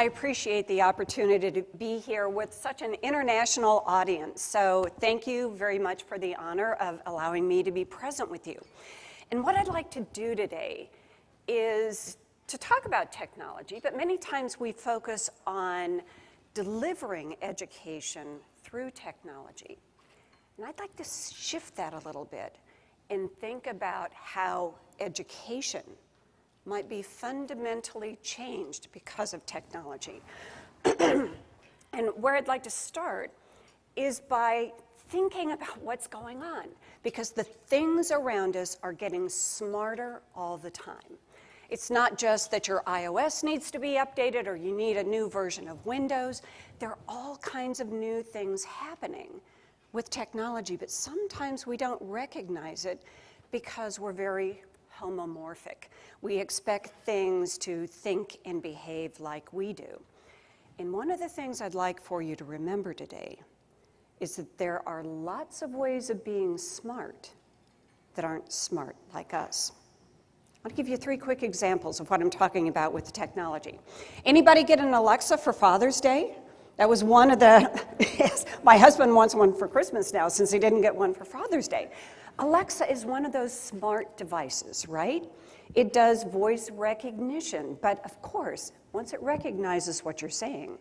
appreciate the opportunity to be here with such an international audience. So thank you very much for the honor of allowing me to be present with you. And what I'd like to do today is to talk about technology, but many times we focus on delivering education through technology. And I'd like to shift that a little bit and think about how education might be fundamentally changed because of technology. And where I'd like to start is by thinking about what's going on, because the things around us are getting smarter all the time. It's not just that your iOS needs to be updated or you need a new version of Windows. There are all kinds of new things happening with technology, but sometimes we don't recognize it because we're very homomorphic. We expect things to think and behave like we do. And one of the things I'd like for you to remember today is that there are lots of ways of being smart that aren't smart like us. I'll give you 3 quick examples of what I'm talking about with the technology. Anybody get an Alexa for Father's Day? That was one of the, yes, my husband wants one for Christmas now since he didn't get one for Father's Day. Alexa is one of those smart devices, right? It does voice recognition, but of course, once it recognizes what you're saying,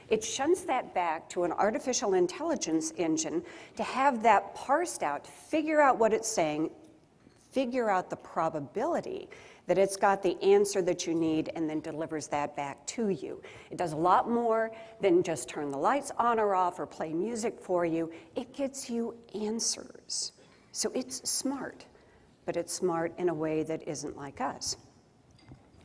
it shunts that back to an artificial intelligence engine to have that parsed out, figure out what it's saying, figure out the probability that it's got the answer that you need, and then delivers that back to you. It does a lot more than just turn the lights on or off or play music for you. It gets you answers. So it's smart, but it's smart in a way that isn't like us.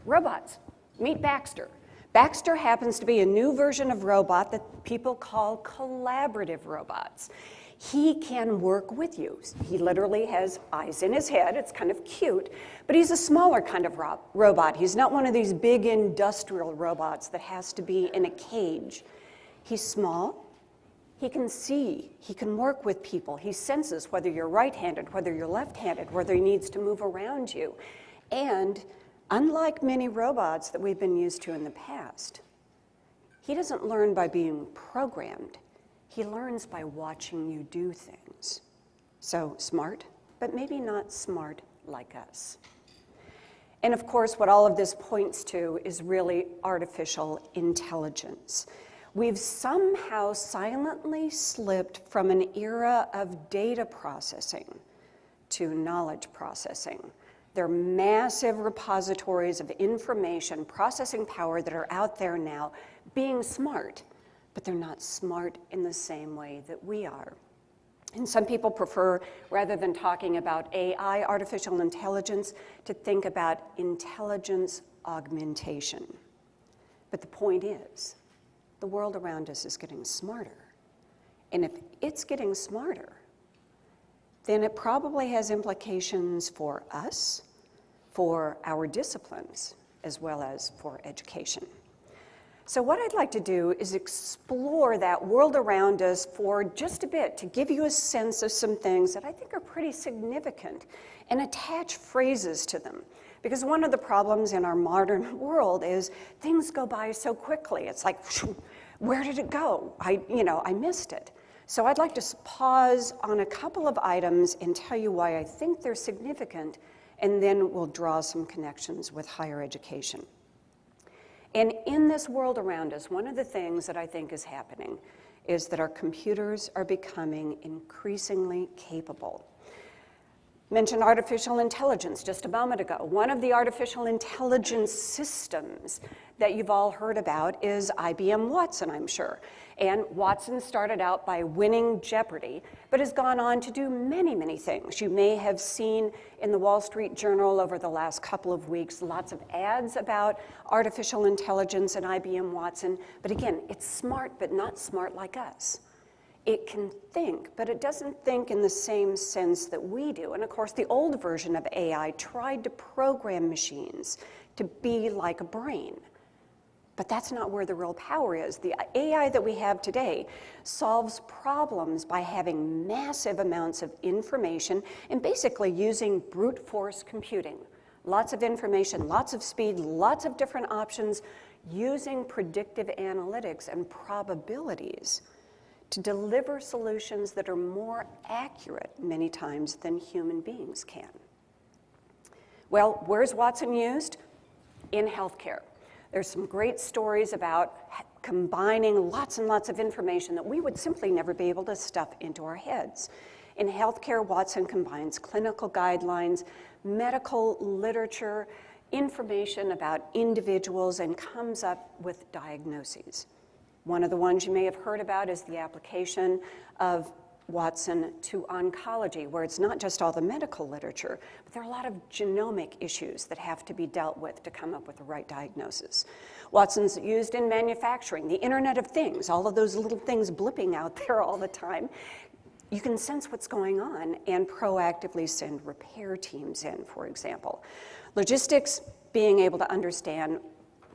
Robots. Meet Baxter. Baxter happens to be a new version of robot that people call collaborative robots. He can work with you. He literally has eyes in his head. It's kind of cute, but he's a smaller kind of robot. He's not one of these big industrial robots that has to be in a cage. He's small. He can see, he can work with people. He senses whether you're right-handed, whether you're left-handed, whether he needs to move around you. And unlike many robots that we've been used to in the past, he doesn't learn by being programmed. He learns by watching you do things. So smart, but maybe not smart like us. And of course, what all of this points to is really artificial intelligence. We've somehow silently slipped from an era of data processing to knowledge processing. There are massive repositories of information, processing power that are out there now being smart, but they're not smart in the same way that we are. And some people prefer, rather than talking about AI, artificial intelligence, to think about intelligence augmentation. But the point is, the world around us is getting smarter. And if it's getting smarter, then it probably has implications for us, for our disciplines, as well as for education. So what I'd like to do is explore that world around us for just a bit to give you a sense of some things that I think are pretty significant and attach phrases to them. Because one of the problems in our modern world is things go by so quickly. It's like, where did it go? I missed it. So I'd like to pause on a couple of items and tell you why I think they're significant, and then we'll draw some connections with higher education. And in this world around us, one of the things that I think is happening is that our computers are becoming increasingly capable. Mentioned artificial intelligence just a moment ago. One of the artificial intelligence systems that you've all heard about is IBM Watson, I'm sure. And Watson started out by winning Jeopardy, but has gone on to do many, many things. You may have seen in the Wall Street Journal over the last couple of weeks lots of ads about artificial intelligence and IBM Watson. But again, it's smart, but not smart like us. It can think, but it doesn't think in the same sense that we do. And of course, the old version of AI tried to program machines to be like a brain. But that's not where the real power is. The AI that we have today solves problems by having massive amounts of information and basically using brute force computing. Lots of information, lots of speed, lots of different options. using predictive analytics and probabilities to deliver solutions that are more accurate many times than human beings can. Well, where's Watson used? In healthcare. There's some great stories about combining lots and lots of information that we would simply never be able to stuff into our heads. In healthcare, Watson combines clinical guidelines, medical literature, information about individuals, and comes up with diagnoses. One of the ones you may have heard about is the application of Watson to oncology, where it's not just all the medical literature, but there are a lot of genomic issues that have to be dealt with to come up with the right diagnosis. Watson's used in manufacturing, the Internet of Things, all of those little things blipping out there all the time. You can sense what's going on and proactively send repair teams in, for example. Logistics, being able to understand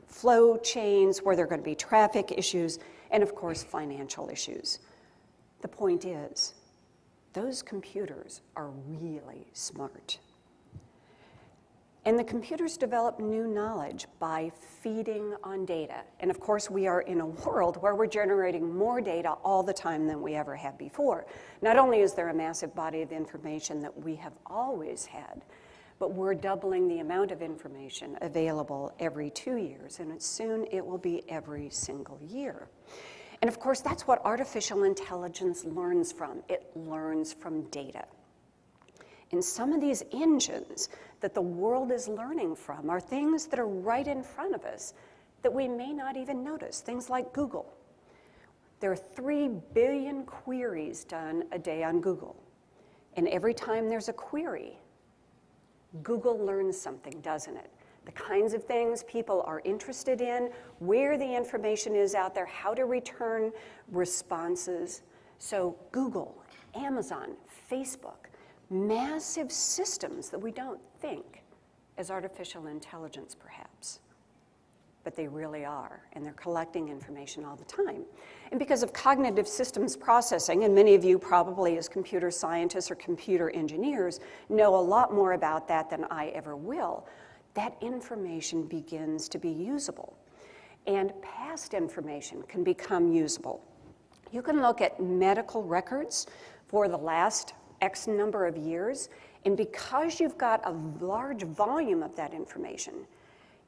flow chains, where there are going to be traffic issues, and of course, financial issues. The point is, those computers are really smart. And the computers develop new knowledge by feeding on data. And of course, we are in a world where we're generating more data all the time than we ever have before. Not only is there a massive body of information that we have always had, but we're doubling the amount of information available every 2 years, and soon it will be every single year. And of course, that's what artificial intelligence learns from. It learns from data. And some of these engines that the world is learning from are things that are right in front of us that we may not even notice, things like Google. There are 3 billion queries done a day on Google. And every time there's a query, Google learns something, doesn't it? The kinds of things people are interested in, where the information is out there, how to return responses. So Google, Amazon, Facebook, massive systems that we don't think as artificial intelligence, perhaps. But they really are, and they're collecting information all the time. And because of cognitive systems processing, and many of you probably as computer scientists or computer engineers know a lot more about that than I ever will, that information begins to be usable. And past information can become usable. You can look at medical records for the last X number of years, and because you've got a large volume of that information,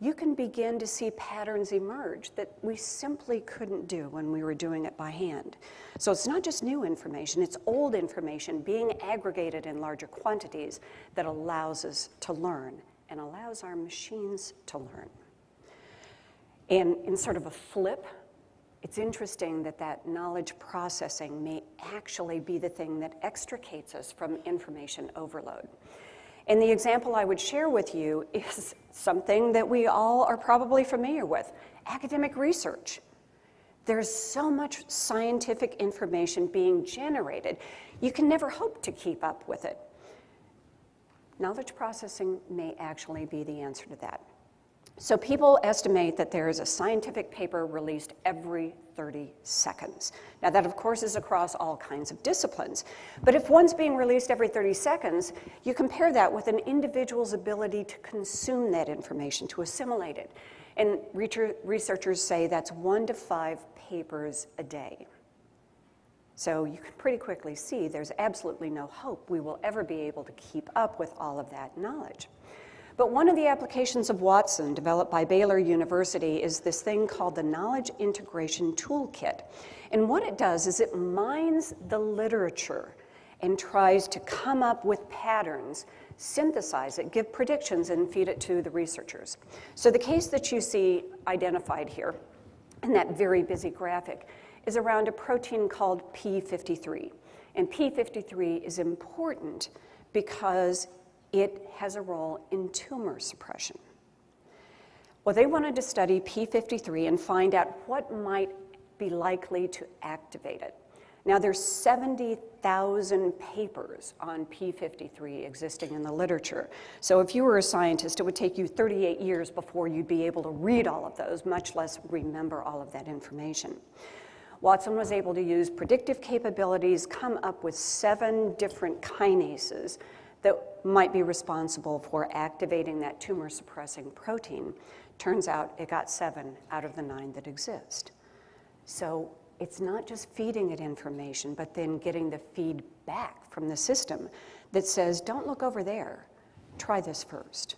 you can begin to see patterns emerge that we simply couldn't do when we were doing it by hand. So it's not just new information, it's old information being aggregated in larger quantities that allows us to learn and allows our machines to learn. And in sort of a flip, it's interesting that that knowledge processing may actually be the thing that extricates us from information overload. And the example I would share with you is something that we all are probably familiar with, academic research. There's so much scientific information being generated, you can never hope to keep up with it. Knowledge processing may actually be the answer to that. So people estimate that there is a scientific paper released every 30 seconds. Now that, of course, is across all kinds of disciplines. But if one's being released every 30 seconds, you compare that with an individual's ability to consume that information, to assimilate it. And researchers say that's 1 to 5 papers a day. So you can pretty quickly see there's absolutely no hope we will ever be able to keep up with all of that knowledge. But one of the applications of Watson, developed by Baylor University, is this thing called the Knowledge Integration Toolkit. And what it does is it mines the literature and tries to come up with patterns, synthesize it, give predictions, and feed it to the researchers. So the case that you see identified here in that very busy graphic is around a protein called P53. And P53 is important because it has a role in tumor suppression. Well, they wanted to study P53 and find out what might be likely to activate it. Now, there's 70,000 papers on P53 existing in the literature. So if you were a scientist, it would take you 38 years before you'd be able to read all of those, much less remember all of that information. Watson was able to use predictive capabilities, come up with 7 different kinases that might be responsible for activating that tumor-suppressing protein Turns out it got 7 out of the 9 that exist. So it's not just feeding it information, but then getting the feedback from the system that says, don't look over there, try this first.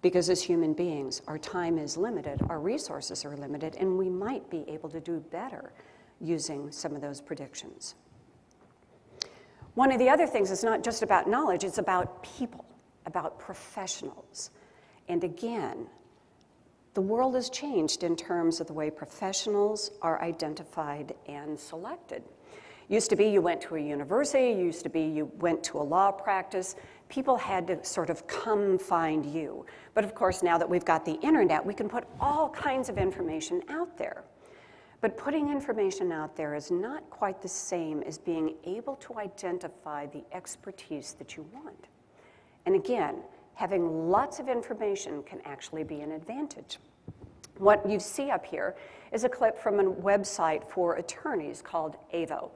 Because as human beings, our time is limited, our resources are limited, and we might be able to do better using some of those predictions. One of the other things is not just about knowledge, it's about people, about professionals. And again, the world has changed in terms of the way professionals are identified and selected. Used to be you went to a university, used to be you went to a law practice. People had to sort of come find you. But of course, now that we've got the internet, we can put all kinds of information out there. But putting information out there is not quite the same as being able to identify the expertise that you want. And again, having lots of information can actually be an advantage. What you see up here is a clip from a website for attorneys called AVO.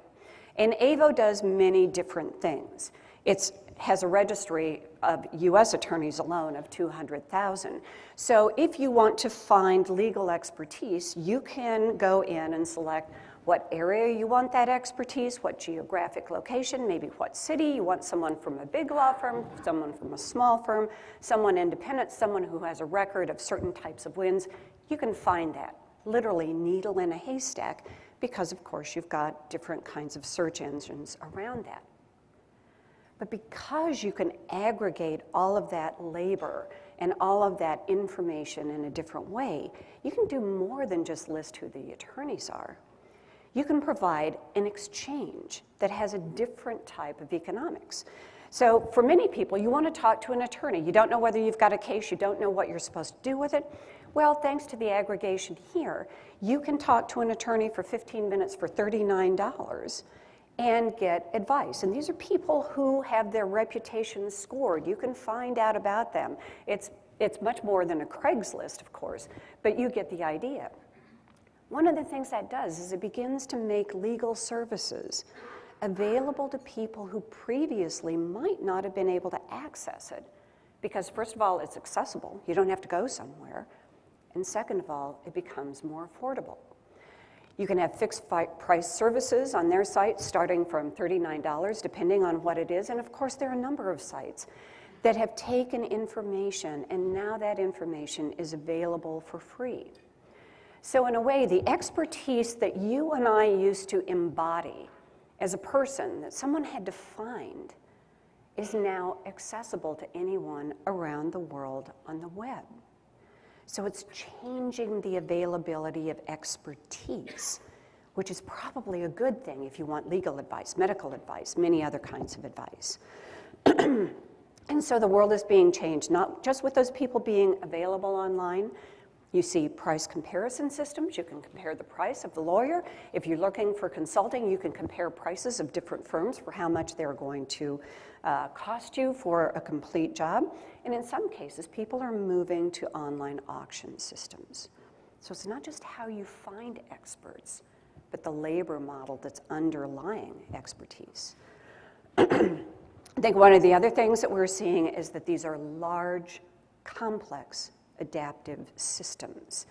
And AVO does many different things. It has a registry of US attorneys alone of 200,000. So if you want to find legal expertise, you can go in and select what area you want that expertise, what geographic location, maybe what city. You want someone from a big law firm, someone from a small firm, someone independent, someone who has a record of certain types of wins. You can find that, literally needle in a haystack, because of course you've got different kinds of search engines around that. But because you can aggregate all of that labor and all of that information in a different way, you can do more than just list who the attorneys are. You can provide an exchange that has a different type of economics. So for many people, you want to talk to an attorney. You don't know whether you've got a case, you don't know what you're supposed to do with it. Well, thanks to the aggregation here, you can talk to an attorney for 15 minutes for $39 and get advice. And these are people who have their reputations scored. You can find out about them. It's much more than a Craigslist, of course, but you get the idea. One of the things that does is it begins to make legal services available to people who previously might not have been able to access it. Because first of all, it's accessible. You don't have to go somewhere. And second of all, it becomes more affordable. You can have fixed price services on their site starting from $39, depending on what it is. And of course, there are a number of sites that have taken information, and now that information is available for free. So in a way, the expertise that you and I used to embody as a person, that someone had to find, is now accessible to anyone around the world on the web. So it's changing the availability of expertise, which is probably a good thing if you want legal advice, medical advice, many other kinds of advice. And so the world is being changed, not just with those people being available online. You see price comparison systems. You can compare the price of the lawyer. If you're looking for consulting, you can compare prices of different firms for how much they're going to cost you for a complete job. And in some cases, people are moving to online auction systems. So it's not just how you find experts, but the labor model that's underlying expertise. I think one of the other things that we're seeing is that these are large, complex, adaptive systems,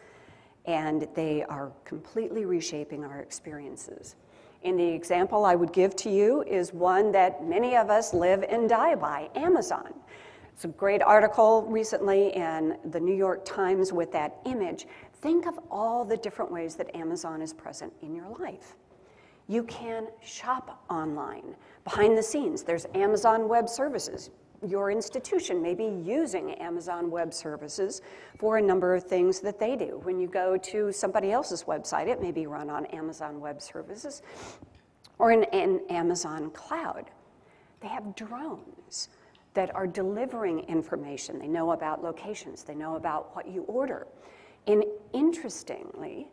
and they are completely reshaping our experiences. And the example I would give to you is one that many of us live and die by, Amazon. It's a great article recently in the New York Times with that image. Think of all the different ways that Amazon is present in your life. You can shop online. Behind the scenes, there's Amazon Web Services. Your institution may be using Amazon Web Services for a number of things that they do. When you go to somebody else's website, it may be run on Amazon Web Services or in Amazon Cloud. They have drones that are delivering information. They know about locations. They know about what you order. And interestingly,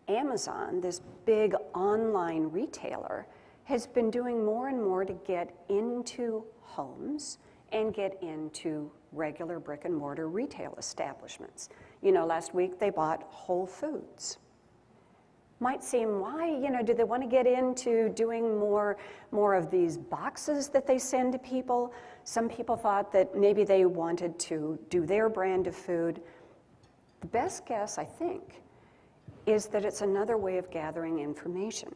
Amazon, this big online retailer, has been doing more and more to get into homes and get into regular brick and mortar retail establishments. You know, last week they bought Whole Foods. Might seem, why, do they want to get into doing more of these boxes that they send to people? Some people thought that maybe they wanted to do their brand of food. The best guess, I think, is that it's another way of gathering information,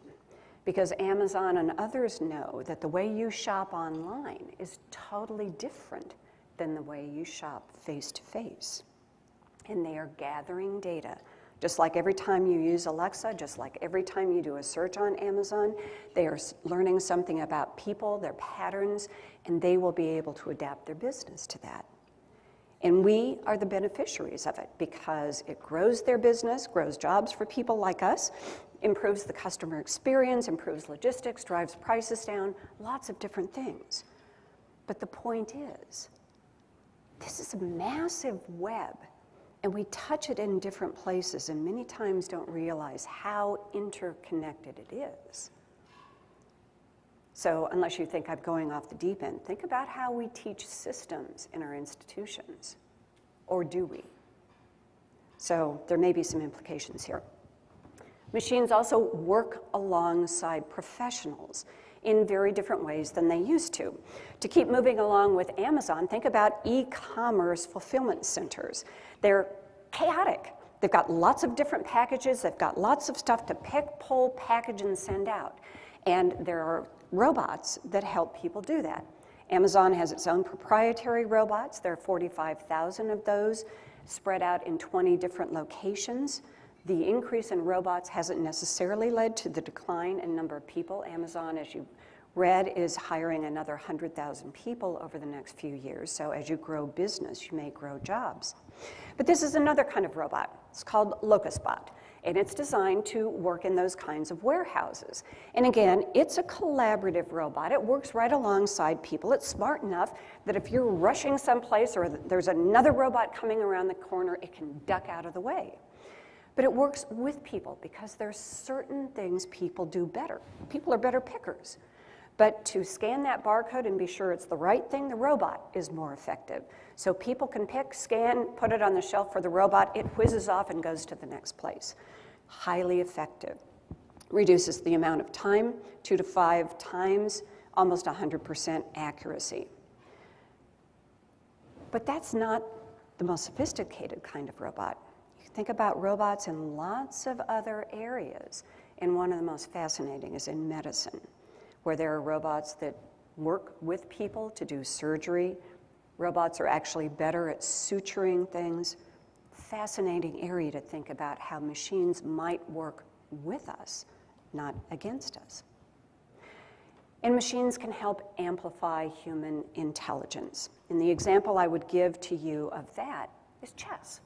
because Amazon and others know that the way you shop online is totally different than the way you shop face-to-face. And they are gathering data. Just like every time you use Alexa, just like every time you do a search on Amazon, they are learning something about people, their patterns, and they will be able to adapt their business to that. And we are the beneficiaries of it because it grows their business, grows jobs for people like us, improves the customer experience, improves logistics, drives prices down, lots of different things. But the point is, this is a massive web, and we touch it in different places and many times don't realize how interconnected it is. So unless you think I'm going off the deep end, think about how we teach systems in our institutions. Or do we? So there may be some implications here. Machines also work alongside professionals in very different ways than they used to. To keep moving along with Amazon, think about e-commerce fulfillment centers. They're chaotic. They've got lots of different packages. They've got lots of stuff to pick, pull, package, and send out. And there are robots that help people do that. Amazon has its own proprietary robots. There are 45,000 of those spread out in 20 different locations. The increase in robots hasn't necessarily led to the decline in number of people. Amazon, as you read, is hiring another 100,000 people over the next few years. So as you grow business, you may grow jobs. But this is another kind of robot. It's called LocustBot. And it's designed to work in those kinds of warehouses. And again, it's a collaborative robot. It works right alongside people. It's smart enough that if you're rushing someplace or there's another robot coming around the corner, it can duck out of the way. But it works with people because there's certain things people do better. People are better pickers. But to scan that barcode and be sure it's the right thing, the robot is more effective. So people can pick, scan, put it on the shelf for the robot, it whizzes off and goes to the next place. Highly effective. Reduces the amount of time, 2 to 5 times, almost 100% accuracy. But that's not the most sophisticated kind of robot. You think about robots in lots of other areas, and one of the most fascinating is in medicine, where there are robots that work with people to do surgery. Robots are actually better at suturing things. Fascinating area to think about how machines might work with us, not against us. And machines can help amplify human intelligence. And the example I would give to you of that is chess.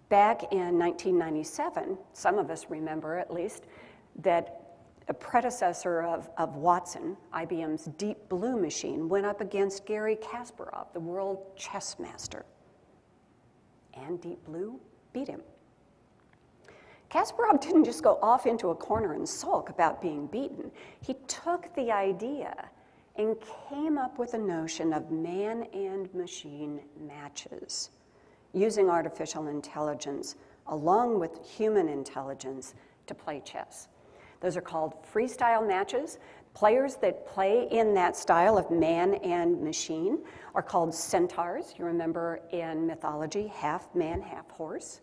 Back in 1997, some of us remember at least, that a predecessor of Watson, IBM's Deep Blue machine, went up against Garry Kasparov, the world chess master. And Deep Blue beat him. Kasparov didn't just go off into a corner and sulk about being beaten. He took the idea and came up with a notion of man and machine matches, using artificial intelligence along with human intelligence to play chess. Those are called freestyle matches. Players that play in that style of man and machine are called centaurs. You remember in mythology, half man, half horse.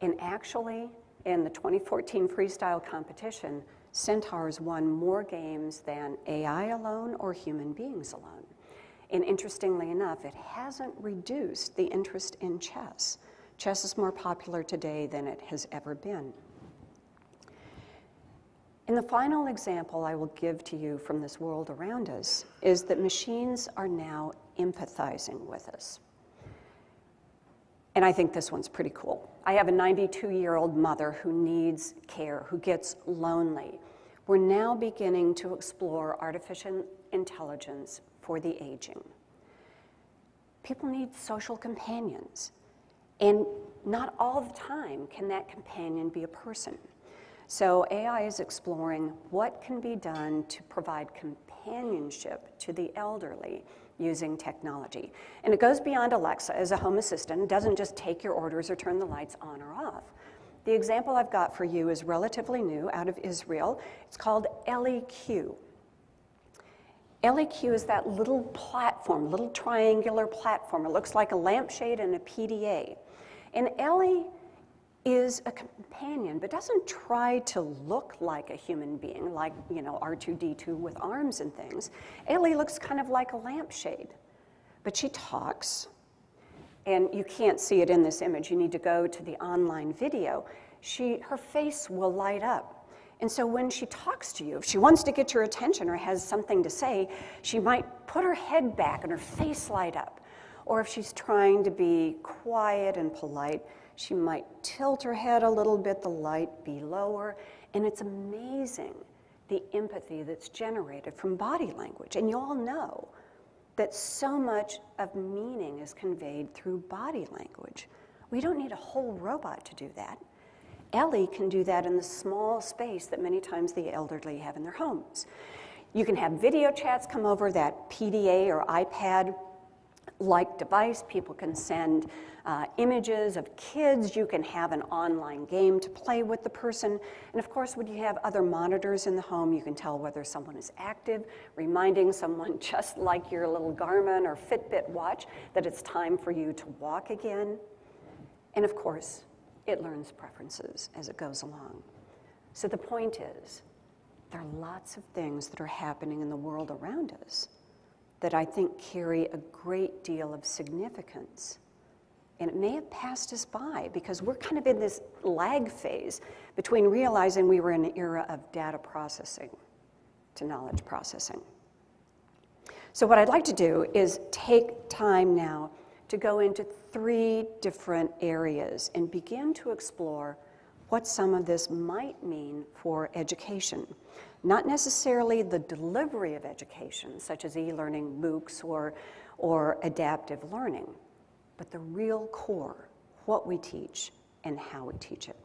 And actually, in the 2014 freestyle competition, centaurs won more games than AI alone or human beings alone. And interestingly enough, it hasn't reduced the interest in chess. Chess is more popular today than it has ever been. And the final example I will give to you from this world around us is that machines are now empathizing with us. And I think this one's pretty cool. I have a 92-year-old mother who needs care, who gets lonely. We're now beginning to explore artificial intelligence for the aging. People need social companions. And not all the time can that companion be a person. So AI is exploring what can be done to provide companionship to the elderly using technology. And it goes beyond Alexa as a home assistant. It doesn't just take your orders or turn the lights on or off. The example I've got for you is relatively new, out of Israel. It's called LEQ. LEQ is that little platform, little triangular platform. It looks like a lampshade and a PDA. And Ellie is a companion, but doesn't try to look like a human being, like, R2-D2 with arms and things. Ellie looks kind of like a lampshade, but she talks. And you can't see it in this image. You need to go to the online video. Her face will light up. And so when she talks to you, if she wants to get your attention or has something to say, she might put her head back and her face light up. Or if she's trying to be quiet and polite, she might tilt her head a little bit, the light be lower. And it's amazing the empathy that's generated from body language. And you all know that so much of meaning is conveyed through body language. We don't need a whole robot to do that. Ellie can do that in the small space that many times the elderly have in their homes. You can have video chats come over that PDA or iPad-like device. People can send images of kids. You can have an online game to play with the person. And of course, when you have other monitors in the home, you can tell whether someone is active, reminding someone just like your little Garmin or Fitbit watch that it's time for you to walk again. And of course, it learns preferences as it goes along. So the point is, there are lots of things that are happening in the world around us that I think carry a great deal of significance. And it may have passed us by because we're kind of in this lag phase between realizing we were in an era of data processing to knowledge processing. So what I'd like to do is take time now to go into 3 different areas and begin to explore what some of this might mean for education. Not necessarily the delivery of education, such as e-learning, MOOCs, or adaptive learning, but the real core, what we teach and how we teach it.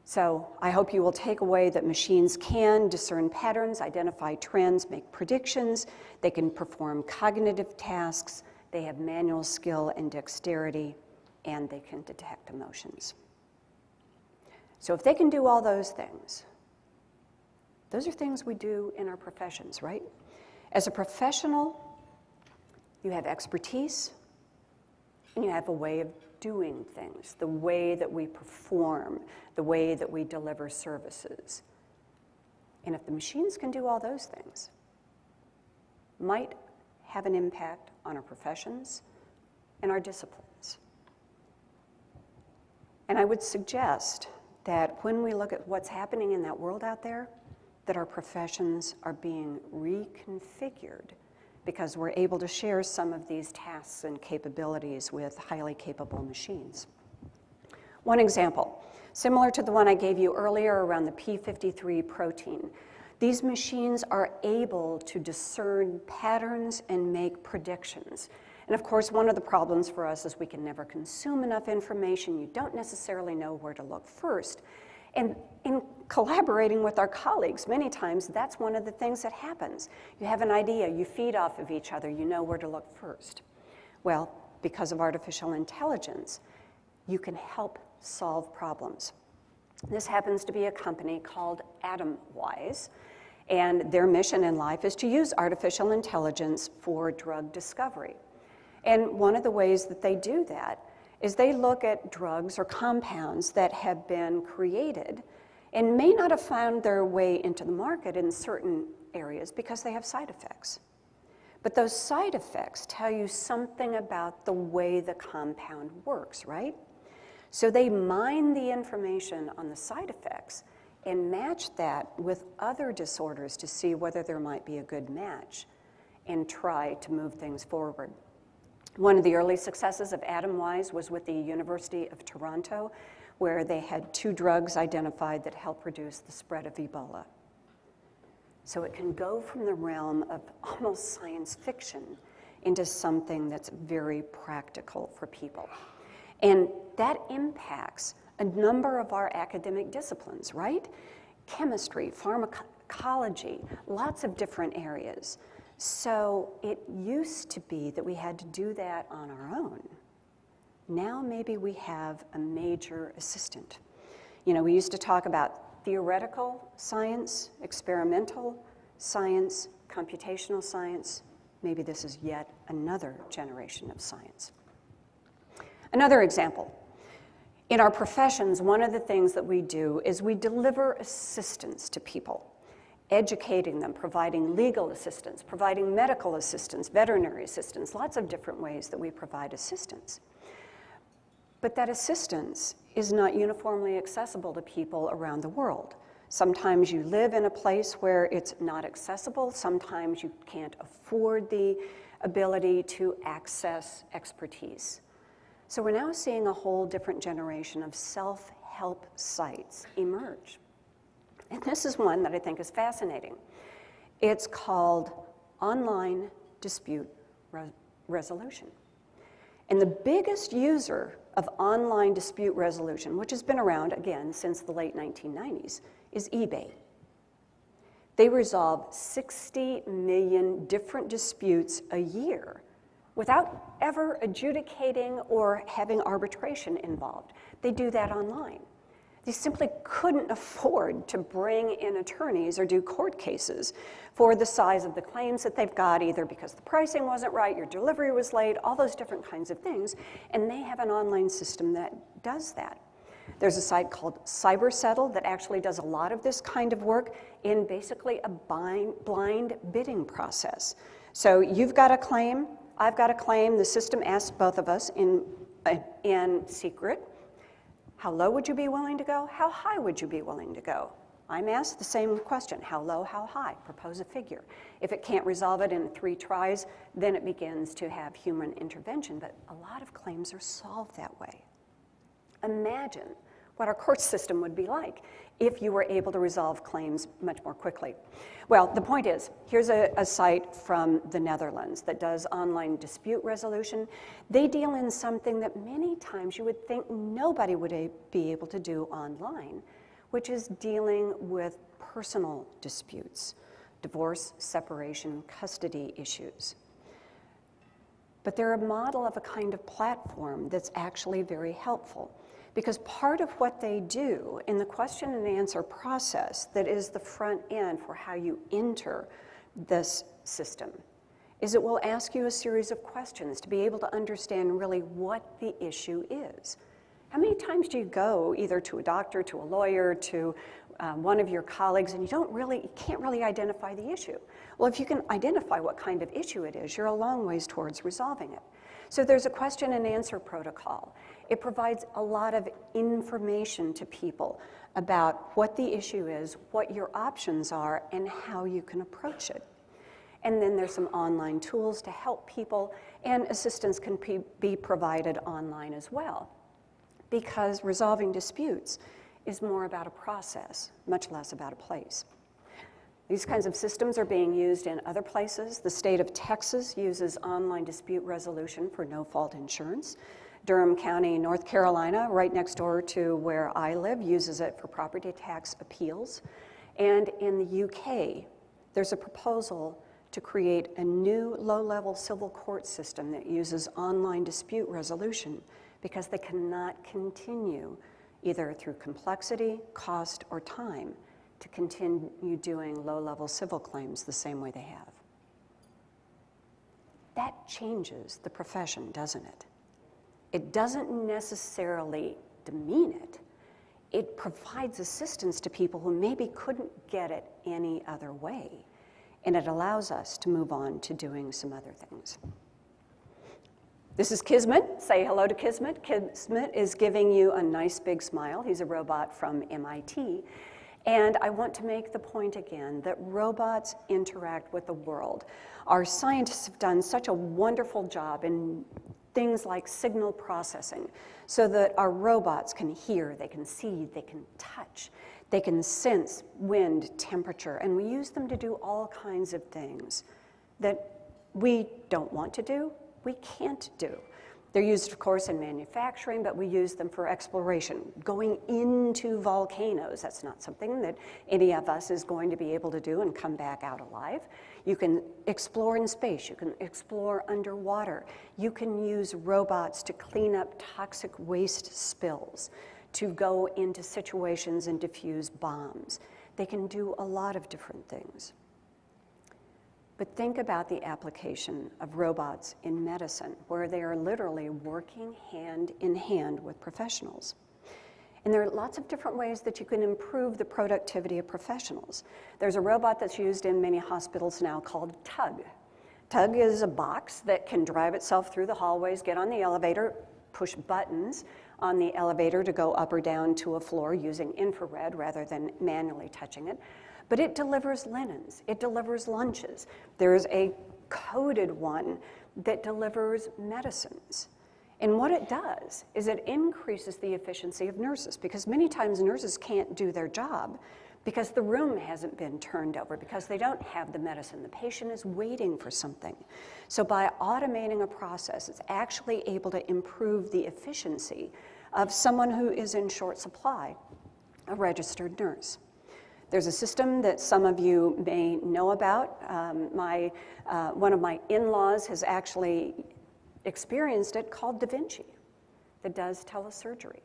So I hope you will take away that machines can discern patterns, identify trends, make predictions. They can perform cognitive tasks. They have manual skill and dexterity, and they can detect emotions. So if they can do all those are things we do in our professions, right? As a professional, you have expertise, and you have a way of doing things, the way that we perform, the way that we deliver services. And if the machines can do all those things, might have an impact on our professions and our disciplines. And I would suggest that when we look at what's happening in that world out there, that our professions are being reconfigured because we're able to share some of these tasks and capabilities with highly capable machines. One example, similar to the one I gave you earlier around the p53 protein. These machines are able to discern patterns and make predictions. And of course, one of the problems for us is we can never consume enough information. You don't necessarily know where to look first. And in collaborating with our colleagues, many times that's one of the things that happens. You have an idea, you feed off of each other, you know where to look first. Well, because of artificial intelligence, you can help solve problems. This happens to be a company called Atomwise, and their mission in life is to use artificial intelligence for drug discovery. And one of the ways that they do that is they look at drugs or compounds that have been created and may not have found their way into the market in certain areas because they have side effects. But those side effects tell you something about the way the compound works, right? So they mine the information on the side effects and match that with other disorders to see whether there might be a good match and try to move things forward. One of the early successes of Atomwise was with the University of Toronto, where they had 2 drugs identified that help reduce the spread of Ebola. So it can go from the realm of almost science fiction into something that's very practical for people. And that impacts a number of our academic disciplines, right? Chemistry, pharmacology, lots of different areas. So it used to be that we had to do that on our own. Now maybe we have a major assistant. You know, we used to talk about theoretical science, experimental, science, computational science. Maybe this is yet another generation of science. Another example. In our professions, one of the things that we do is we deliver assistance to people, educating them, providing legal assistance, providing medical assistance, veterinary assistance, lots of different ways that we provide assistance. But that assistance is not uniformly accessible to people around the world. Sometimes you live in a place where it's not accessible. Sometimes you can't afford the ability to access expertise. So we're now seeing a whole different generation of self-help sites emerge. And this is one that I think is fascinating. It's called Online Dispute Resolution. And the biggest user of online dispute resolution, which has been around, again, since the late 1990s, is eBay. They resolve 60 million different disputes a year without ever adjudicating or having arbitration involved. They do that online. They simply couldn't afford to bring in attorneys or do court cases for the size of the claims that they've got, either because the pricing wasn't right, your delivery was late, all those different kinds of things, and they have an online system that does that. There's a site called CyberSettle that actually does a lot of this kind of work in basically a blind bidding process. So you've got a claim, I've got a claim, the system asks both of us in secret, how low would you be willing to go? How high would you be willing to go? I'm asked the same question, how low, how high? Propose a figure. If it can't resolve it in 3 tries, then it begins to have human intervention, but a lot of claims are solved that way. Imagine what our court system would be like if you were able to resolve claims much more quickly. Well, the point is, here's a site from the Netherlands that does online dispute resolution. They deal in something that many times you would think nobody would be able to do online, which is dealing with personal disputes, divorce, separation, custody issues. But they're a model of a kind of platform that's actually very helpful, because part of what they do in the question and answer process that is the front end for how you enter this system is it will ask you a series of questions to be able to understand really what the issue is. How many times do you go either to a doctor, to a lawyer, to one of your colleagues, and you can't really identify the issue? Well, if you can identify what kind of issue it is, you're a long ways towards resolving it. So there's a question and answer protocol. It provides a lot of information to people about what the issue is, what your options are, and how you can approach it. And then there's some online tools to help people, and assistance can be provided online as well, because resolving disputes is more about a process, much less about a place. These kinds of systems are being used in other places. The state of Texas uses online dispute resolution for no-fault insurance. Durham County, North Carolina, right next door to where I live, uses it for property tax appeals. And in the UK, there's a proposal to create a new low-level civil court system that uses online dispute resolution because they cannot continue, either through complexity, cost, or time, to continue doing low-level civil claims the same way they have. That changes the profession, doesn't it? It doesn't necessarily demean it. It provides assistance to people who maybe couldn't get it any other way. And it allows us to move on to doing some other things. This is Kismet. Say hello to Kismet. Kismet is giving you a nice big smile. He's a robot from MIT. And I want to make the point again that robots interact with the world. Our scientists have done such a wonderful job in things like signal processing so that our robots can hear, they can see, they can touch, they can sense wind, temperature, and we use them to do all kinds of things that we don't want to do, we can't do. They're used, of course, in manufacturing, but we use them for exploration. Going into volcanoes, that's not something that any of us is going to be able to do and come back out alive. You can explore in space, you can explore underwater. You can use robots to clean up toxic waste spills, to go into situations and defuse bombs. They can do a lot of different things. But think about the application of robots in medicine, where they are literally working hand in hand with professionals. And there are lots of different ways that you can improve the productivity of professionals. There's a robot that's used in many hospitals now called Tug. Tug is a box that can drive itself through the hallways, get on the elevator, push buttons on the elevator to go up or down to a floor using infrared rather than manually touching it. But it delivers linens, it delivers lunches. There's a coded one that delivers medicines. And what it does is it increases the efficiency of nurses, because many times nurses can't do their job because the room hasn't been turned over, because they don't have the medicine. The patient is waiting for something. So by automating a process, it's actually able to improve the efficiency of someone who is in short supply, a registered nurse. There's a system that some of you may know about. One of my in-laws has actually experienced it, called Da Vinci, that does telesurgery.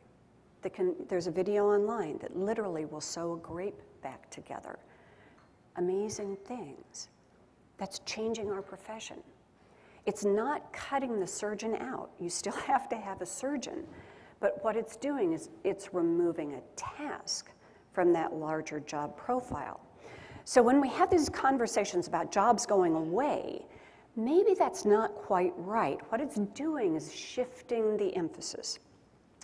There's a video online that literally will sew a grape back together. Amazing things. That's changing our profession. It's not cutting the surgeon out. You still have to have a surgeon, but what it's doing is it's removing a task from that larger job profile. So when we have these conversations about jobs going away, maybe that's not quite right. What it's doing is shifting the emphasis.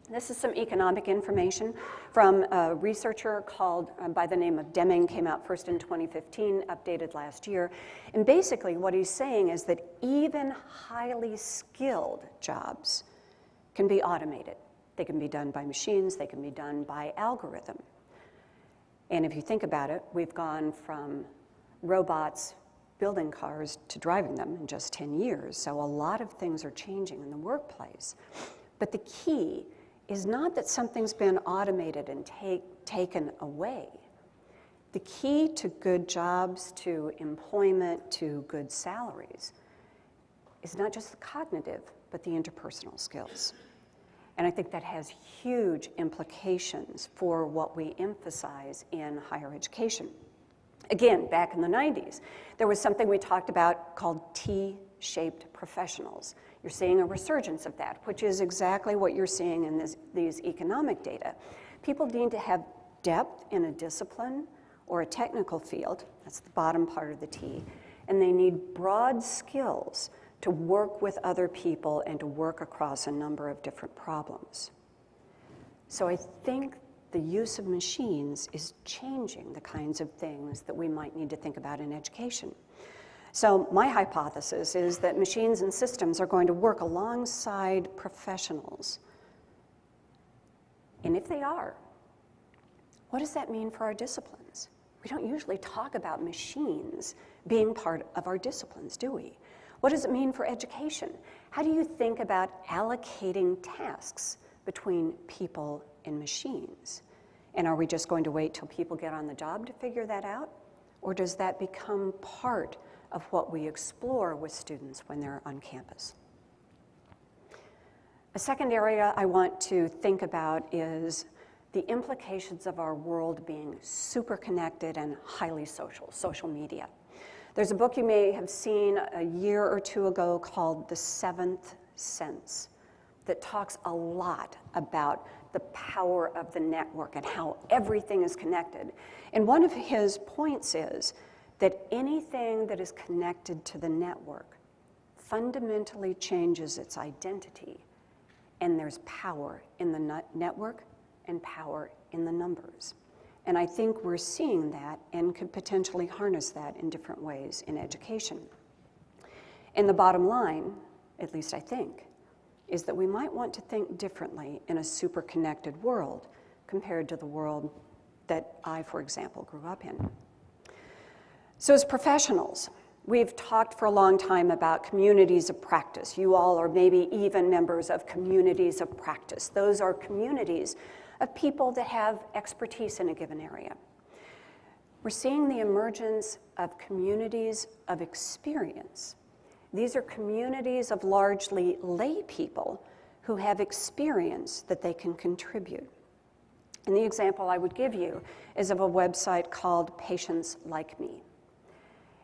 This is some economic information from a researcher called by the name of Deming, came out first in 2015, updated last year. And basically what he's saying is that even highly skilled jobs can be automated. They can be done by machines, they can be done by algorithm. And if you think about it, we've gone from robots building cars to driving them in just 10 years. So a lot of things are changing in the workplace. But the key is not that something's been automated and taken away. The key to good jobs, to employment, to good salaries is not just the cognitive, but the interpersonal skills. And I think that has huge implications for what we emphasize in higher education. Again, back in the 90s, there was something we talked about called T-shaped professionals. You're seeing a resurgence of that, which is exactly what you're seeing in these economic data. People need to have depth in a discipline or a technical field, that's the bottom part of the T, and they need broad skills to work with other people and to work across a number of different problems. So I think the use of machines is changing the kinds of things that we might need to think about in education. So my hypothesis is that machines and systems are going to work alongside professionals. And if they are, what does that mean for our disciplines? We don't usually talk about machines being part of our disciplines, do we? What does it mean for education? How do you think about allocating tasks between people and machines? And are we just going to wait till people get on the job to figure that out? Or does that become part of what we explore with students when they're on campus? A second area I want to think about is the implications of our world being super connected and highly social media. There's a book you may have seen a year or two ago called The Seventh Sense that talks a lot about the power of the network and how everything is connected. And one of his points is that anything that is connected to the network fundamentally changes its identity, and there's power in the network and power in the numbers. And I think we're seeing that and could potentially harness that in different ways in education. And the bottom line, at least I think, is that we might want to think differently in a super connected world compared to the world that I, for example, grew up in. So as professionals, we've talked for a long time about communities of practice. You all are maybe even members of communities of practice. Those are communities of people that have expertise in a given area. We're seeing the emergence of communities of experience. These are communities of largely lay people who have experience that they can contribute. And the example I would give you is of a website called Patients Like Me.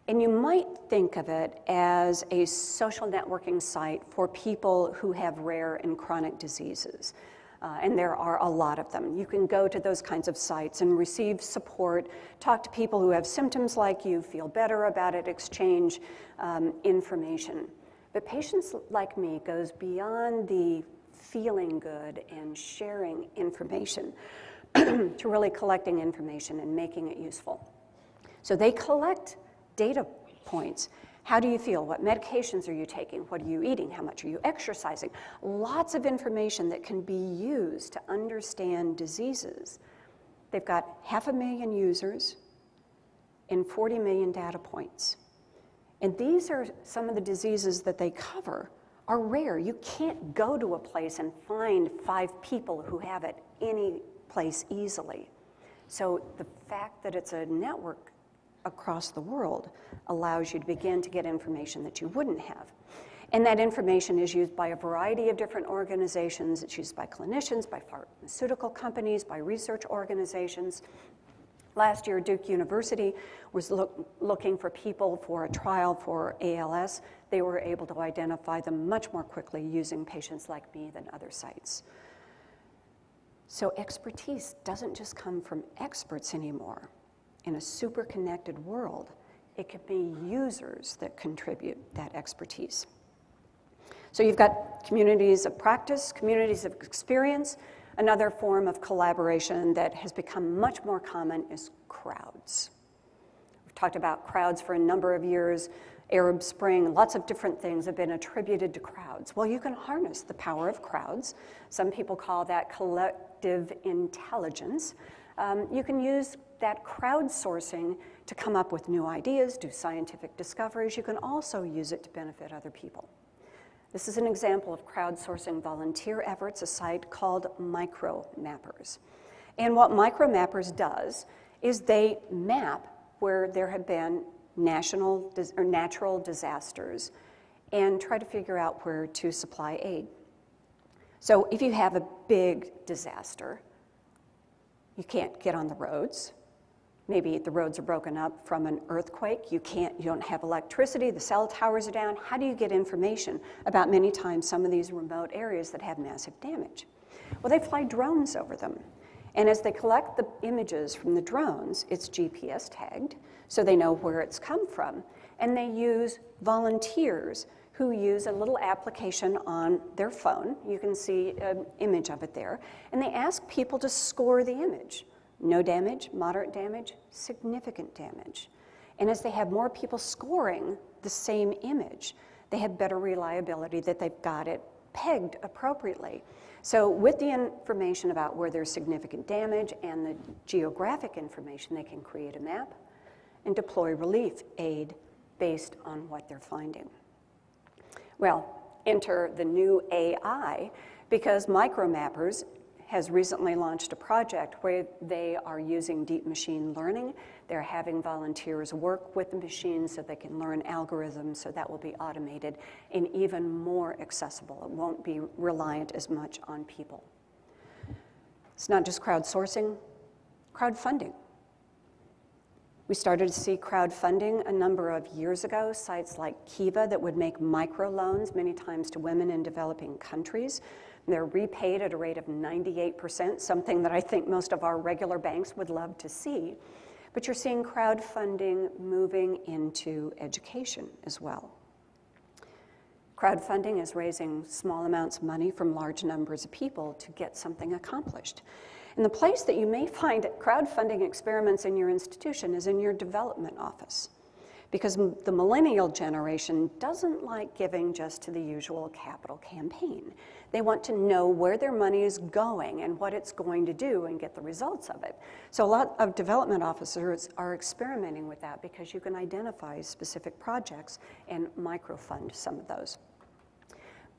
And you might think of it as a social networking site for people who have rare and chronic diseases. And there are a lot of them. You can go to those kinds of sites and receive support, talk to people who have symptoms like you, feel better about it, exchange information. But Patients Like Me goes beyond the feeling good and sharing information to really collecting information and making it useful. So they collect data points. How do you feel? What medications are you taking? What are you eating? How much are you exercising? Lots of information that can be used to understand diseases. They've got 500,000 users and 40 million data points. And these are some of the diseases that they cover are rare. You can't go to a place and find 5 people who have it any place easily. So the fact that it's a network across the world allows you to begin to get information that you wouldn't have. And that information is used by a variety of different organizations. It's used by clinicians, by pharmaceutical companies, by research organizations. Last year, Duke University was looking for people for a trial for ALS. They were able to identify them much more quickly using Patients Like Me than other sites. So expertise doesn't just come from experts anymore. In a super connected world, it can be users that contribute that expertise. So you've got communities of practice, communities of experience. Another form of collaboration that has become much more common is crowds. We've talked about crowds for a number of years. Arab Spring, lots of different things have been attributed to crowds. Well, you can harness the power of crowds. Some people call that collective intelligence. You can use that crowdsourcing to come up with new ideas, do scientific discoveries. You can also use it to benefit other people. This is an example of crowdsourcing volunteer efforts, a site called Micromappers. And what Micromappers does is they map where there have been national or natural disasters and try to figure out where to supply aid. So if you have a big disaster, you can't get on the roads. Maybe the roads are broken up from an earthquake. You don't have electricity, the cell towers are down. How do you get information about many times some of these remote areas that have massive damage? Well, they fly drones over them. And as they collect the images from the drones, it's GPS tagged, so they know where it's come from. And they use volunteers who use a little application on their phone. You can see an image of it there. And they ask people to score the image. No damage, moderate damage, significant damage. And as they have more people scoring the same image, they have better reliability that they've got it pegged appropriately. So with the information about where there's significant damage and the geographic information, they can create a map and deploy relief aid based on what they're finding. Well, enter the new AI, because Micromappers has recently launched a project where they are using deep machine learning. They're having volunteers work with the machines so they can learn algorithms, so that will be automated and even more accessible. It won't be reliant as much on people. It's not just crowdsourcing, crowdfunding. We started to see crowdfunding a number of years ago, sites like Kiva that would make microloans many times to women in developing countries. They're repaid at a rate of 98%, something that I think most of our regular banks would love to see. But you're seeing crowdfunding moving into education as well. Crowdfunding is raising small amounts of money from large numbers of people to get something accomplished. And the place that you may find crowdfunding experiments in your institution is in your development office, because the millennial generation doesn't like giving just to the usual capital campaign. They want to know where their money is going and what it's going to do and get the results of it. So a lot of development officers are experimenting with that, because you can identify specific projects and microfund some of those.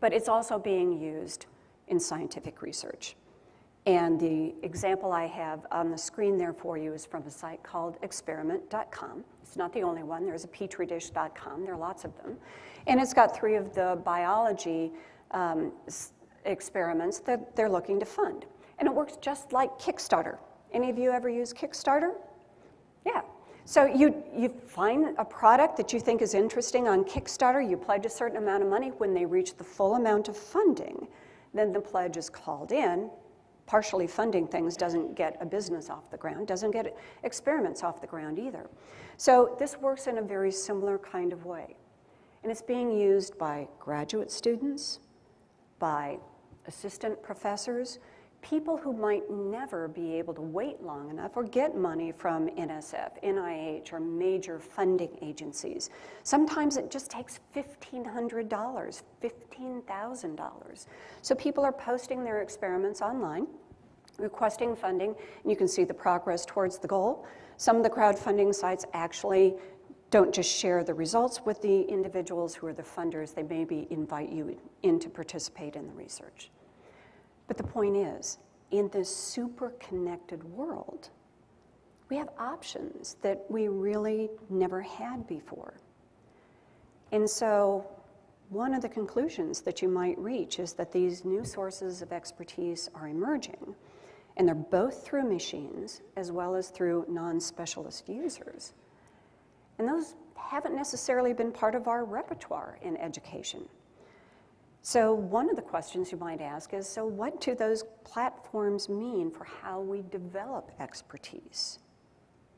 But it's also being used in scientific research. And the example I have on the screen there for you is from a site called experiment.com. It's not the only one. There's a petridish.com. There are lots of them. And it's got 3 of the biology experiments that they're looking to fund. And it works just like Kickstarter. Any of you ever use Kickstarter? Yeah. So you find a product that you think is interesting on Kickstarter, you pledge a certain amount of money. When they reach the full amount of funding, then the pledge is called in. Partially funding things doesn't get a business off the ground, doesn't get experiments off the ground either. So this works in a very similar kind of way. And it's being used by graduate students, by assistant professors, people who might never be able to wait long enough or get money from NSF, NIH, or major funding agencies. Sometimes it just takes $1,500, $15,000. So people are posting their experiments online, requesting funding, and you can see the progress towards the goal. Some of the crowdfunding sites actually don't just share the results with the individuals who are the funders, they maybe invite you in to participate in the research. But the point is, in this super connected world, we have options that we really never had before. And so one of the conclusions that you might reach is that these new sources of expertise are emerging, and they're both through machines as well as through non-specialist users. And those haven't necessarily been part of our repertoire in education. So one of the questions you might ask is, so what do those platforms mean for how we develop expertise?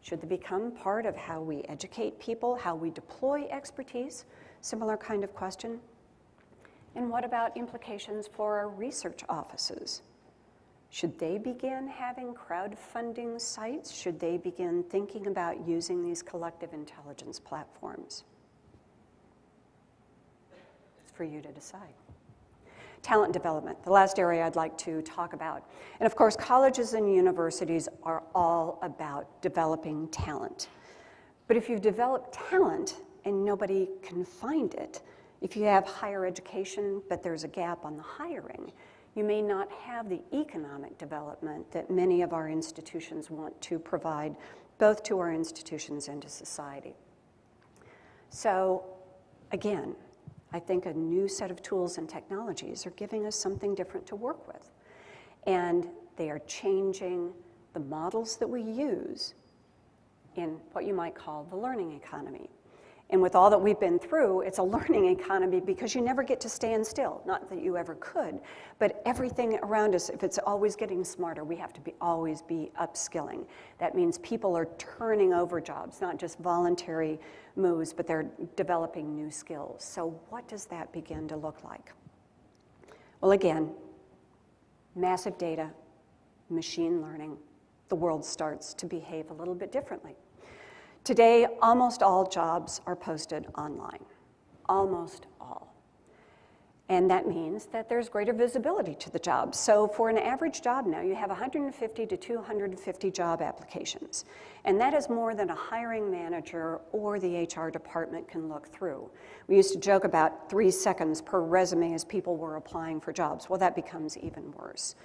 Should they become part of how we educate people, how we deploy expertise? Similar kind of question. And what about implications for our research offices? Should they begin having crowdfunding sites? Should they begin thinking about using these collective intelligence platforms? It's for you to decide. Talent development, the last area I'd like to talk about. And of course, colleges and universities are all about developing talent. But if you develop talent and nobody can find it, if you have higher education but there's a gap on the hiring, you may not have the economic development that many of our institutions want to provide, both to our institutions and to society. So again, I think a new set of tools and technologies are giving us something different to work with. And they are changing the models that we use in what you might call the learning economy. And with all that we've been through, it's a learning economy because you never get to stand still. Not that you ever could, but everything around us, if it's always getting smarter, we have to always be upskilling. That means people are turning over jobs, not just voluntary moves, but they're developing new skills. So what does that begin to look like? Well, again, massive data, machine learning, the world starts to behave a little bit differently. Today, almost all jobs are posted online, almost all. And that means that there's greater visibility to the job. So for an average job now, you have 150 to 250 job applications. And that is more than a hiring manager or the HR department can look through. We used to joke about 3 seconds per resume as people were applying for jobs. Well, that becomes even worse.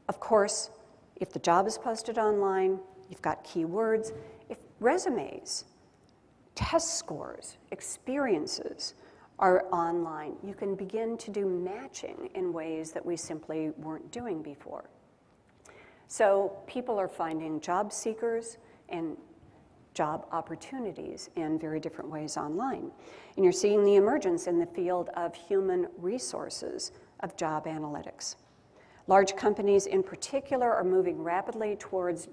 Of course, if the job is posted online, you've got keywords. If resumes, test scores, experiences are online, you can begin to do matching in ways that we simply weren't doing before. So people are finding job seekers and job opportunities in very different ways online. And you're seeing the emergence in the field of human resources of job analytics. Large companies in particular are moving rapidly towards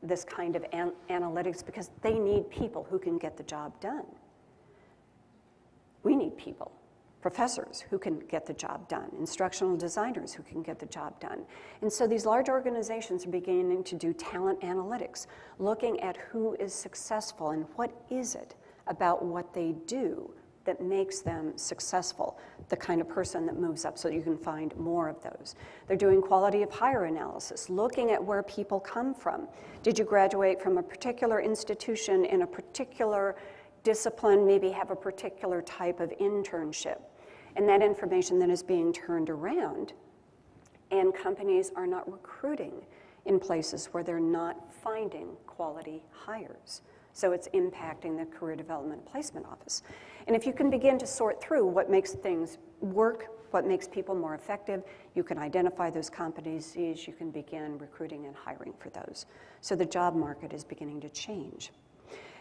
this kind of analytics because they need people who can get the job done. We need people, professors who can get the job done, instructional designers who can get the job done. And so these large organizations are beginning to do talent analytics, looking at who is successful and what is it about what they do that makes them successful, the kind of person that moves up so that you can find more of those. They're doing quality of hire analysis, looking at where people come from. Did you graduate from a particular institution in a particular discipline, maybe have a particular type of internship? And that information then is being turned around, and companies are not recruiting in places where they're not finding quality hires. So it's impacting the Career Development Placement Office. And if you can begin to sort through what makes things work, what makes people more effective, you can identify those competencies, you can begin recruiting and hiring for those. So the job market is beginning to change.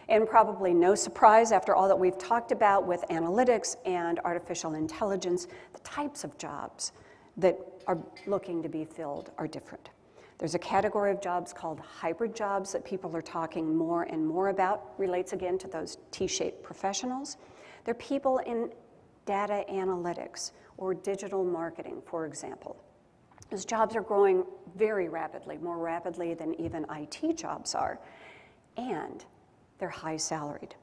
And probably no surprise after all that we've talked about with analytics and artificial intelligence, the types of jobs that are looking to be filled are different. There's a category of jobs called hybrid jobs that people are talking more and more about, relates again to those T-shaped professionals. They're people in data analytics or digital marketing, for example. Those jobs are growing very rapidly, more rapidly than even IT jobs are, and they're high salaried.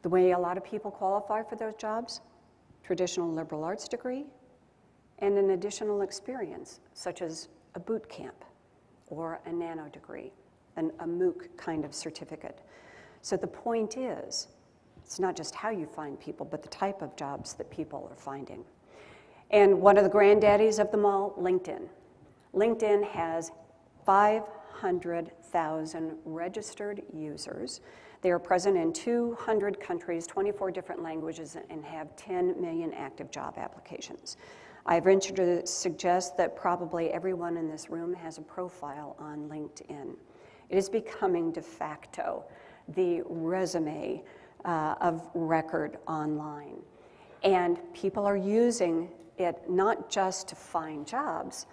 The way a lot of people qualify for those jobs, traditional liberal arts degree, and an additional experience, such as a boot camp or a nano degree, a MOOC kind of certificate. So the point is, it's not just how you find people, but the type of jobs that people are finding. And one of the granddaddies of them all, LinkedIn. LinkedIn has 500,000 registered users. They are present in 200 countries, 24 different languages, and have 10 million active job applications. I venture to suggest that probably everyone in this room has a profile on LinkedIn. It is becoming de facto the resume of record online. And people are using it not just to find jobs,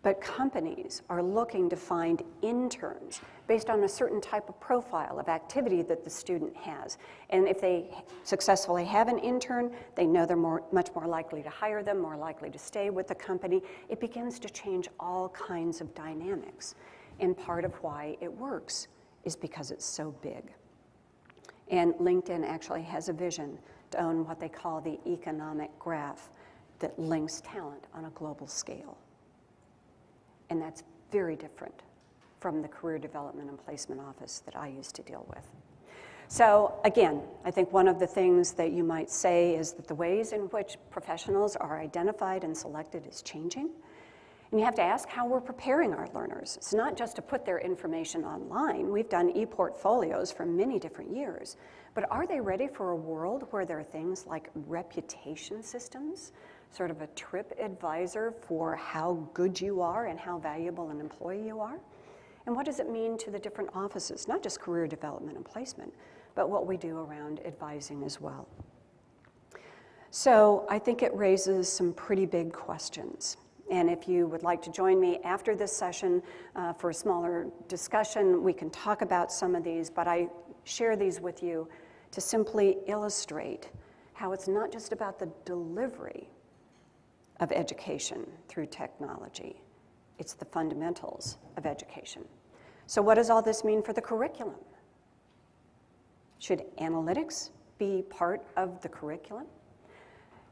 but companies are looking to find interns based on a certain type of profile of activity that the student has. And if they successfully have an intern, they know they're much more likely to hire them, more likely to stay with the company. It begins to change all kinds of dynamics. And part of why it works is because it's so big. And LinkedIn actually has a vision to own what they call the economic graph that links talent on a global scale. And that's very different from the career development and placement office that I used to deal with. So again, I think one of the things that you might say is that the ways in which professionals are identified and selected is changing. And you have to ask how we're preparing our learners. It's not just to put their information online. We've done e-portfolios for many different years. But are they ready for a world where there are things like reputation systems, sort of a trip advisor for how good you are and how valuable an employee you are? And what does it mean to the different offices, not just career development and placement, but what we do around advising as well? So I think it raises some pretty big questions. And if you would like to join me after this session for a smaller discussion, we can talk about some of these, but I share these with you to simply illustrate how it's not just about the delivery of education through technology. It's the fundamentals of education. So what does all this mean for the curriculum? Should analytics be part of the curriculum?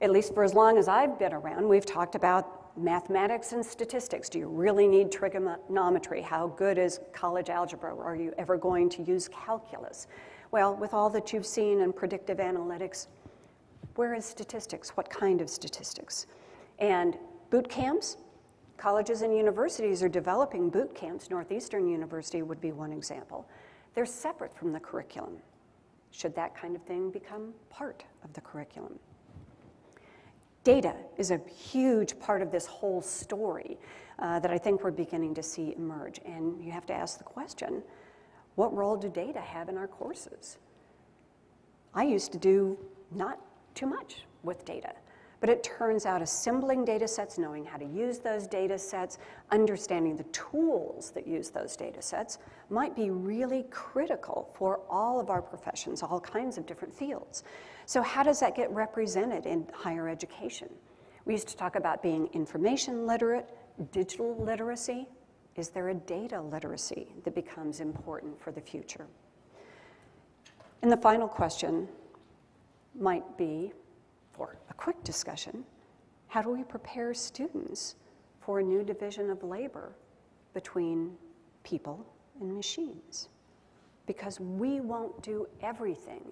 At least for as long as I've been around, we've talked about mathematics and statistics. Do you really need trigonometry? How good is college algebra? Are you ever going to use calculus? Well, with all that you've seen in predictive analytics, where is statistics? What kind of statistics? And boot camps, colleges and universities are developing boot camps. Northeastern University would be one example. They're separate from the curriculum. Should that kind of thing become part of the curriculum? Data is a huge part of this whole story that I think we're beginning to see emerge. And you have to ask the question, what role do data have in our courses? I used to do not too much with data, but it turns out assembling data sets, knowing how to use those data sets, understanding the tools that use those data sets might be really critical for all of our professions, all kinds of different fields. So how does that get represented in higher education? We used to talk about being information literate, digital literacy. Is there a data literacy that becomes important for the future? And the final question might be, for a quick discussion, how do we prepare students for a new division of labor between people and machines? Because we won't do everything.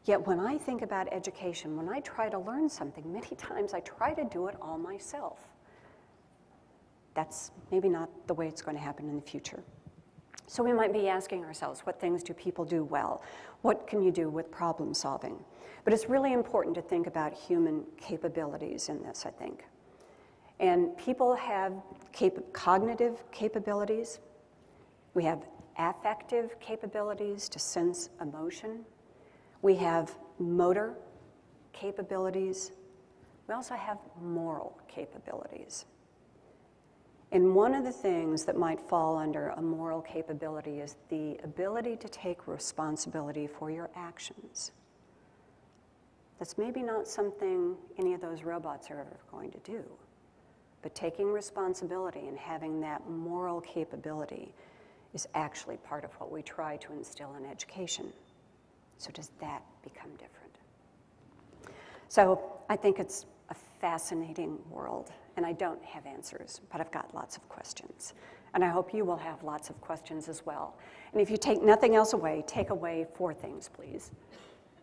Yet when I think about education, when I try to learn something, many times I try to do it all myself. That's maybe not the way it's going to happen in the future. So we might be asking ourselves, what things do people do well? What can you do with problem solving? But it's really important to think about human capabilities in this, I think. And people have cognitive capabilities. We have affective capabilities to sense emotion. We have motor capabilities. We also have moral capabilities. And one of the things that might fall under a moral capability is the ability to take responsibility for your actions. That's maybe not something any of those robots are ever going to do, but taking responsibility and having that moral capability is actually part of what we try to instill in education. So does that become different? So I think it's a fascinating world, and I don't have answers, but I've got lots of questions. And I hope you will have lots of questions as well. And if you take nothing else away, take away 4 things, please.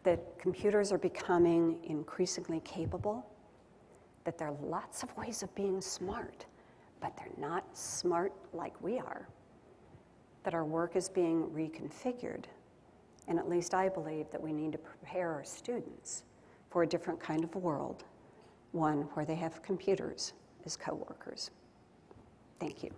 That computers are becoming increasingly capable, that there are lots of ways of being smart, but they're not smart like we are, that our work is being reconfigured, and at least I believe that we need to prepare our students for a different kind of world, one where they have computers as coworkers. Thank you.